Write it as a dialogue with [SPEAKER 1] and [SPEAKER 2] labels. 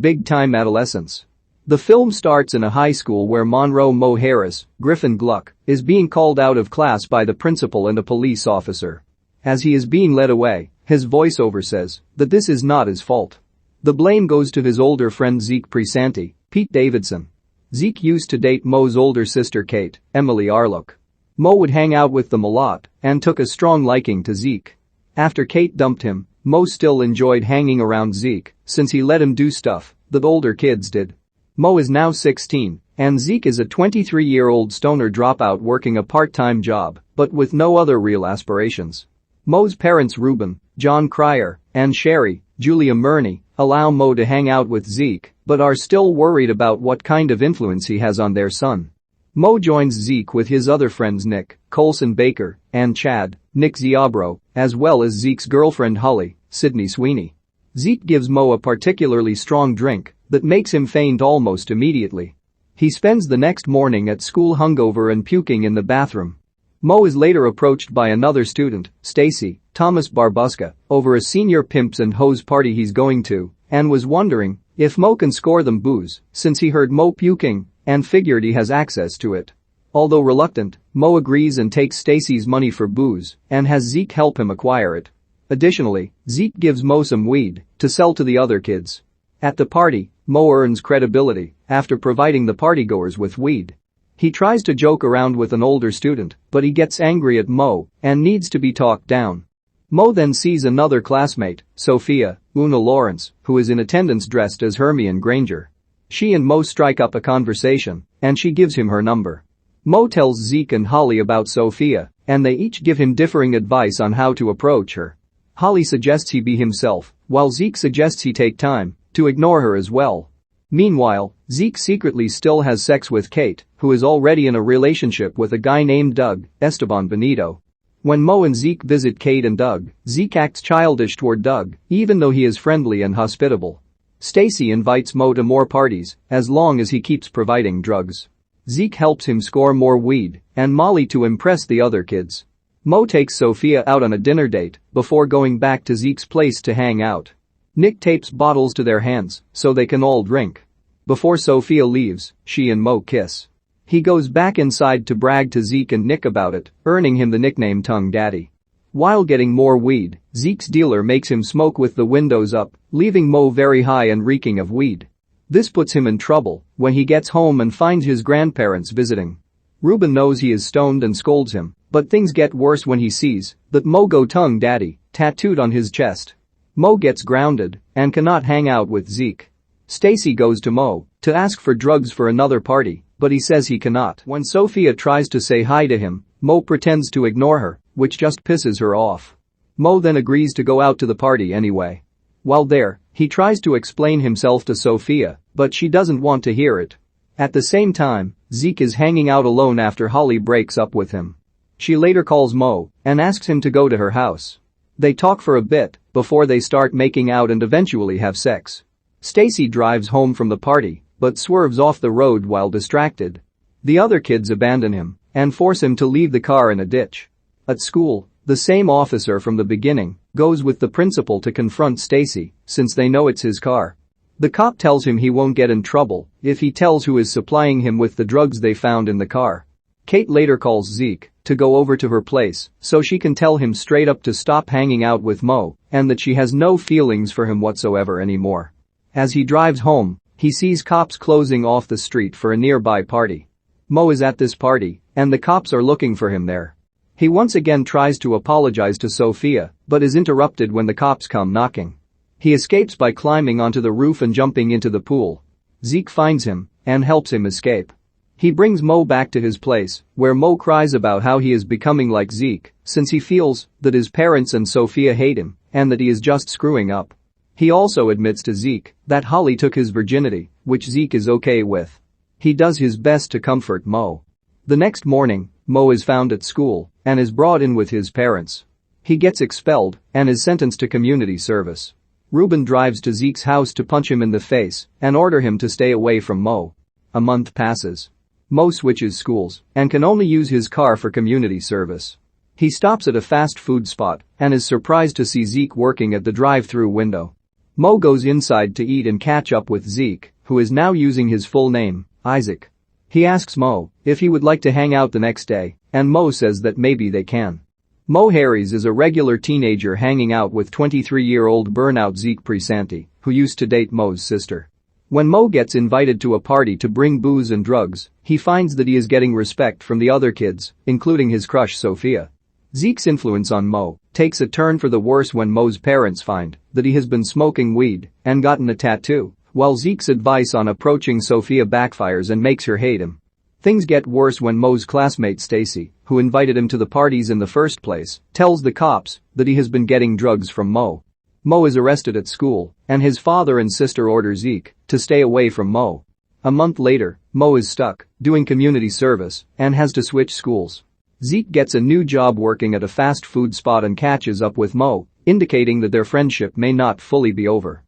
[SPEAKER 1] Big Time Adolescence. The film starts in a high school where Monroe Mo Harris, Griffin Gluck, is being called out of class by the principal and a police officer. As he is being led away, his voiceover says that this is not his fault. The blame goes to his older friend Zeke Presanti, Pete Davidson. Zeke used to date Mo's older sister Kate, Emily Arlook. Mo would hang out with them a lot and took a strong liking to Zeke. After Kate dumped him, Mo still enjoyed hanging around Zeke since he let him do stuff that older kids did. Mo is now 16, and Zeke is a 23-year-old stoner dropout working a part-time job, but with no other real aspirations. Mo's parents Reuben, John Cryer, and Sherry, Julia Murney, allow Mo to hang out with Zeke, but are still worried about what kind of influence he has on their son. Mo joins Zeke with his other friends Nick, Colson Baker, and Chad, Nick Ziobro, as well as Zeke's girlfriend Holly, Sydney Sweeney. Zeke gives Mo a particularly strong drink that makes him faint almost immediately. He spends the next morning at school hungover and puking in the bathroom. Mo is later approached by another student, Stacy, Thomas Barbusca, over a senior pimps and hoes party he's going to, and was wondering if Mo can score them booze since he heard Mo puking and figured he has access to it. Although reluctant, Mo agrees and takes Stacy's money for booze and has Zeke help him acquire it. Additionally, Zeke gives Mo some weed to sell to the other kids. At the party, Mo earns credibility after providing the partygoers with weed. He tries to joke around with an older student, but he gets angry at Mo and needs to be talked down. Mo then sees another classmate, Sophia, Oona Laurence, who is in attendance dressed as Hermione Granger. She and Mo strike up a conversation, and she gives him her number. Mo tells Zeke and Holly about Sophia, and they each give him differing advice on how to approach her. Holly suggests he be himself, while Zeke suggests he take time to ignore her as well. Meanwhile, Zeke secretly still has sex with Kate, who is already in a relationship with a guy named Doug, Esteban Benito. When Mo and Zeke visit Kate and Doug, Zeke acts childish toward Doug, even though he is friendly and hospitable. Stacy invites Mo to more parties, as long as he keeps providing drugs. Zeke helps him score more weed and Molly to impress the other kids. Mo takes Sophia out on a dinner date before going back to Zeke's place to hang out. Nick tapes bottles to their hands so they can all drink. Before Sophia leaves, she and Mo kiss. He goes back inside to brag to Zeke and Nick about it, earning him the nickname Tongue Daddy. While getting more weed, Zeke's dealer makes him smoke with the windows up, leaving Mo very high and reeking of weed. This puts him in trouble when he gets home and finds his grandparents visiting. Reuben knows he is stoned and scolds him, but things get worse when he sees that Mo go Tongue Daddy tattooed on his chest. Mo gets grounded and cannot hang out with Zeke. Stacy goes to Mo to ask for drugs for another party, but he says he cannot. When Sophia tries to say hi to him, Mo pretends to ignore her, which just pisses her off. Mo then agrees to go out to the party anyway. While there, he tries to explain himself to Sophia, but she doesn't want to hear it. At the same time, Zeke is hanging out alone after Holly breaks up with him. She later calls Mo and asks him to go to her house. They talk for a bit before they start making out and eventually have sex. Stacy drives home from the party, but swerves off the road while distracted. The other kids abandon him and force him to leave the car in a ditch. At school, the same officer from the beginning goes with the principal to confront Stacy since they know it's his car. The cop tells him he won't get in trouble if he tells who is supplying him with the drugs they found in the car. Kate later calls Zeke to go over to her place so she can tell him straight up to stop hanging out with Mo and that she has no feelings for him whatsoever anymore. As he drives home, he sees cops closing off the street for a nearby party. Mo is at this party, and the cops are looking for him there. He once again tries to apologize to Sophia, but is interrupted when the cops come knocking. He escapes by climbing onto the roof and jumping into the pool. Zeke finds him and helps him escape. He brings Mo back to his place, where Mo cries about how he is becoming like Zeke, since he feels that his parents and Sophia hate him and that he is just screwing up. He also admits to Zeke that Holly took his virginity, which Zeke is okay with. He does his best to comfort Mo. The next morning, Mo is found at school and is brought in with his parents. He gets expelled and is sentenced to community service. Reuben drives to Zeke's house to punch him in the face and order him to stay away from Mo. A month passes. Mo switches schools and can only use his car for community service. He stops at a fast food spot and is surprised to see Zeke working at the drive-through window. Mo goes inside to eat and catch up with Zeke, who is now using his full name, Isaac. He asks Mo if he would like to hang out the next day, and Mo says that maybe they can. Mo Harries is a regular teenager hanging out with 23-year-old burnout Zeke Presanti, who used to date Mo's sister. When Mo gets invited to a party to bring booze and drugs, he finds that he is getting respect from the other kids, including his crush Sophia. Zeke's influence on Mo takes a turn for the worse when Mo's parents find that he has been smoking weed and gotten a tattoo, while Zeke's advice on approaching Sophia backfires and makes her hate him. Things get worse when Mo's classmate Stacy, who invited him to the parties in the first place, tells the cops that he has been getting drugs from Mo. Mo is arrested at school, and his father and sister order Zeke to stay away from Mo. A month later, Mo is stuck doing community service and has to switch schools. Zeke gets a new job working at a fast food spot and catches up with Mo, indicating that their friendship may not fully be over.